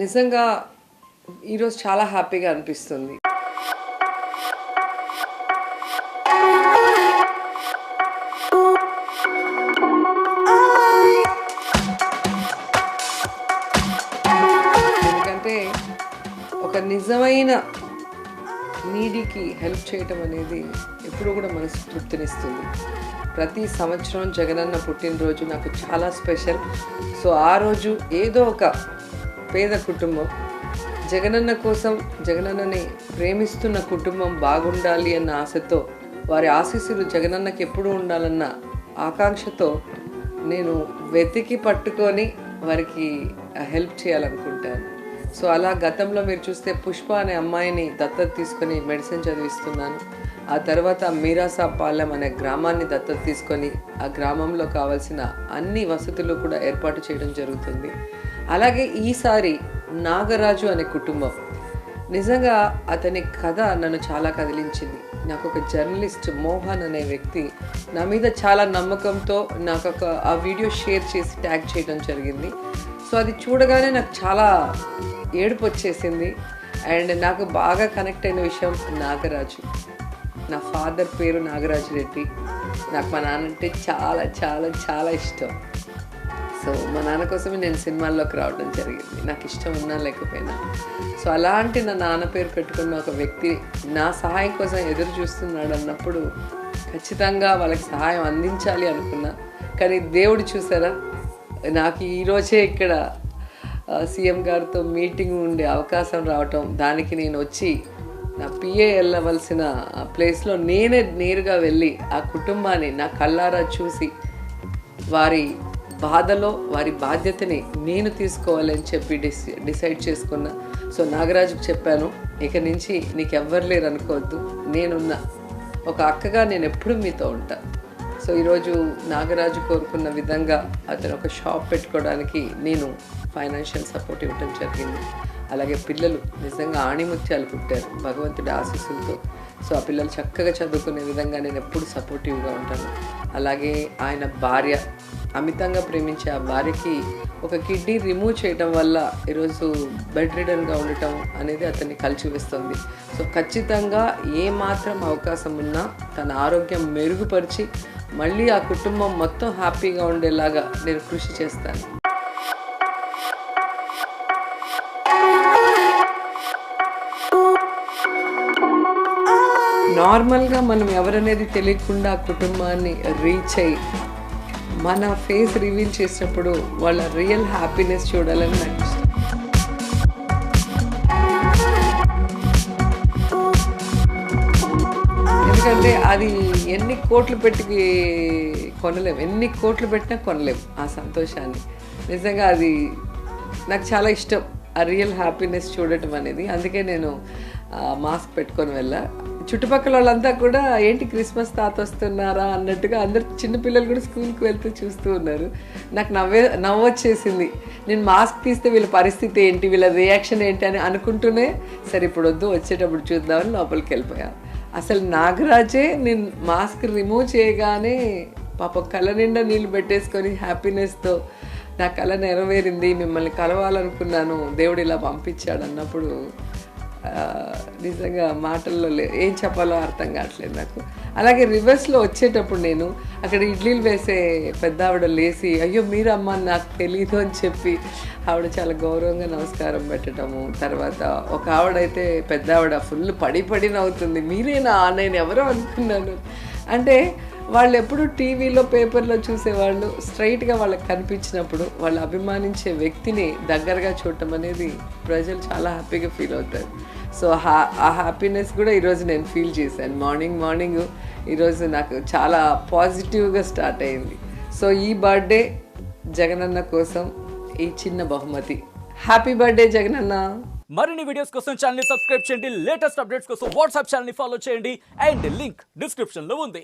నిజంగా ఈరోజు చాలా హ్యాపీగా అనిపిస్తుంది. ఎందుకంటే ఒక నిజమైన నీడీకి హెల్ప్ చేయటం అనేది ఎప్పుడూ కూడా మనసు తృప్తినిస్తుంది. ప్రతి సంవత్సరం జగనన్న పుట్టినరోజు నాకు చాలా స్పెషల్. సో ఆ రోజు ఏదో ఒక పేద కుటుంబం జగనన్న కోసం, జగనన్నని ప్రేమిస్తున్న కుటుంబం బాగుండాలి అన్న ఆశతో, వారి ఆశీస్సులు జగనన్నకి ఎప్పుడూ ఉండాలన్న ఆకాంక్షతో నేను వెతికి పట్టుకొని వారికి హెల్ప్ చేయాలనుకుంటాను. సో అలా గతంలో మీరు చూస్తే పుష్ప అనే అమ్మాయిని దత్తత తీసుకొని మెడిసిన్ చదివిస్తున్నాను. ఆ తర్వాత మీరాసాపాలెం అనే గ్రామాన్ని దత్తత తీసుకొని ఆ గ్రామంలో కావాల్సిన అన్ని వసతులు కూడా ఏర్పాటు చేయడం జరుగుతుంది. అలాగే ఈసారి నాగరాజు అనే కుటుంబం, నిజంగా అతని కథ నన్ను చాలా కదిలించింది. నాకు ఒక జర్నలిస్ట్ మోహన్ అనే వ్యక్తి నా మీద చాలా నమ్మకంతో నాకు ఆ వీడియో షేర్ చేసి ట్యాగ్ చేయడం జరిగింది. సో అది చూడగానే నాకు చాలా ఏడుపు వచ్చేసింది. అండ్ నాకు బాగా కనెక్ట్ అయిన విషయం నాగరాజు. నా ఫాదర్ పేరు నాగరాజు రెడ్డి. నాకు మా నాన్న అంటే చాలా చాలా చాలా ఇష్టం. సో మా నాన్న కోసమే నేను సినిమాల్లోకి రావడం జరిగింది, నాకు ఇష్టం ఉన్నా లేకపోయినా. సో అలాంటి నా నాన్న పేరు పెట్టుకున్న ఒక వ్యక్తి నా సహాయం కోసం ఎదురు చూస్తున్నాడు అన్నప్పుడు ఖచ్చితంగా వాళ్ళకి సహాయం అందించాలి అనుకున్నా. కానీ దేవుడు చూసారా, నాకు ఈరోజే ఇక్కడ సీఎం గారితో మీటింగ్ ఉండే అవకాశం రావటం, దానికి నేను వచ్చి నా పిఏ వెళ్ళవలసిన ప్లేస్లో నేనే నేరుగా వెళ్ళి ఆ కుటుంబాన్ని నా కళ్ళారా చూసి వారి బాధలో వారి బాధ్యతని నేను తీసుకోవాలని చెప్పి డిసైడ్ చేసుకున్నా. సో నాగరాజుకు చెప్పాను, ఇక నుంచి నీకు ఎవ్వరు లేరు అనుకోవద్దు, నేనున్నా, ఒక అక్కగా నేను ఎప్పుడు మీతో ఉంటా. సో ఈరోజు నాగరాజు కోరుకున్న విధంగా అతను ఒక షాప్ పెట్టుకోవడానికి నేను ఫైనాన్షియల్ సపోర్ట్ ఇవ్వడం జరిగింది. అలాగే పిల్లలు నిజంగా ఆణిముత్యాలు పుట్టారు భగవంతుడి ఆశీస్సులతో. సో ఆ పిల్లలు చక్కగా చదువుకునే విధంగా నేను ఎప్పుడు సపోర్టివ్గా ఉంటాను. అలాగే ఆయన భార్య, అమితంగా ప్రేమించే ఆ భార్యకి ఒక కిడ్నీ రిమూవ్ చేయడం వల్ల ఈరోజు బెడ్ రిడన్గా ఉండటం అనేది అతన్ని కలిచివేస్తుంది. సో ఖచ్చితంగా ఏమాత్రం అవకాశం ఉన్నా తన ఆరోగ్యం మెరుగుపరిచి మళ్ళీ ఆ కుటుంబం మొత్తం హ్యాపీగా ఉండేలాగా నేను కృషి చేస్తాను. నార్మల్గా మనం ఎవరనేది తెలియకుండా ఆ కుటుంబాన్ని రీచ్ అయ్యి మన ఫేస్ రివీల్ చేసినప్పుడు వాళ్ళ రియల్ హ్యాపీనెస్ చూడాలని నాకు ఇష్టం. ఎందుకంటే అది ఎన్ని కోట్లు పెట్టి కొనలేము, ఎన్ని కోట్లు పెట్టినా కొనలేము ఆ సంతోషాన్ని. నిజంగా అది నాకు చాలా ఇష్టం, ఆ రియల్ హ్యాపీనెస్ చూడటం అనేది. అందుకే నేను మాస్క్ పెట్టుకొని వెళ్ళా. చుట్టుపక్కల వాళ్ళంతా కూడా ఏంటి క్రిస్మస్ తాత వస్తున్నారా అన్నట్టుగా అందరు చిన్నపిల్లలు కూడా స్కూల్కి వెళ్తూ చూస్తూ ఉన్నారు. నాకు నవ్వొచ్చేసింది. నేను మాస్క్ తీస్తే వీళ్ళ పరిస్థితి ఏంటి, వీళ్ళ రియాక్షన్ ఏంటి అని అనుకుంటూనే సరే ఇప్పుడు వద్దు, వచ్చేటప్పుడు చూద్దామని లోపలికి వెళ్ళిపోయాను. అసలు నాగరాజే నేను మాస్క్ రిమూవ్ చేయగానే పాప కళ్ళ నిండా నీళ్ళు పెట్టేసుకొని హ్యాపీనెస్తో నా కళ నెరవేరింది, మిమ్మల్ని కలవాలనుకున్నాను, దేవుడు ఇలా పంపించాడు అన్నప్పుడు నిజంగా మాటల్లో ఏం చెప్పాలో అర్థం కావట్లేదు నాకు. అలాగే రివర్స్లో వచ్చేటప్పుడు నేను అక్కడ ఇడ్లీలు వేసే పెద్ద ఆవిడ లేచి అయ్యో మీరమ్మ నాకు తెలీదు అని చెప్పి ఆవిడ చాలా గౌరవంగా నమస్కారం పెట్టడము. తర్వాత ఒక ఆవిడైతే పెద్ద ఆవిడ ఫుల్ పడి నవ్వుతుంది, మీరేనా నేను ఎవరో అనుకున్నాను. అంటే వాళ్ళు ఎప్పుడు టీవీలో పేపర్లో చూసేవాళ్ళు స్ట్రైట్గా వాళ్ళకి కనిపించినప్పుడు వాళ్ళు అభిమానించే వ్యక్తిని దగ్గరగా చూడటం అనేది ప్రజలు చాలా హ్యాపీగా ఫీల్ అవుతారు. సో ఆ హ్యాపీనెస్ కూడా ఈరోజు నేను ఫీల్ చేశాను. మార్నింగ్ ఈరోజు నాకు చాలా పాజిటివ్గా స్టార్ట్ అయింది. సో ఈ బర్త్డే జగనన్న కోసం ఈ చిన్న బహుమతి. Happy birthday Jagananna. మరిన్ని వీడియోస్ కోసం ఛానల్ ని సబ్స్క్రైబ్ చేయండి, లేటెస్ట్ అప్డేట్స్ కోసం వాట్సాప్ ఛానల్ ని ఫాలో చేయండి అండ్ లింక్ డిస్క్రిప్షన్ లో ఉంది.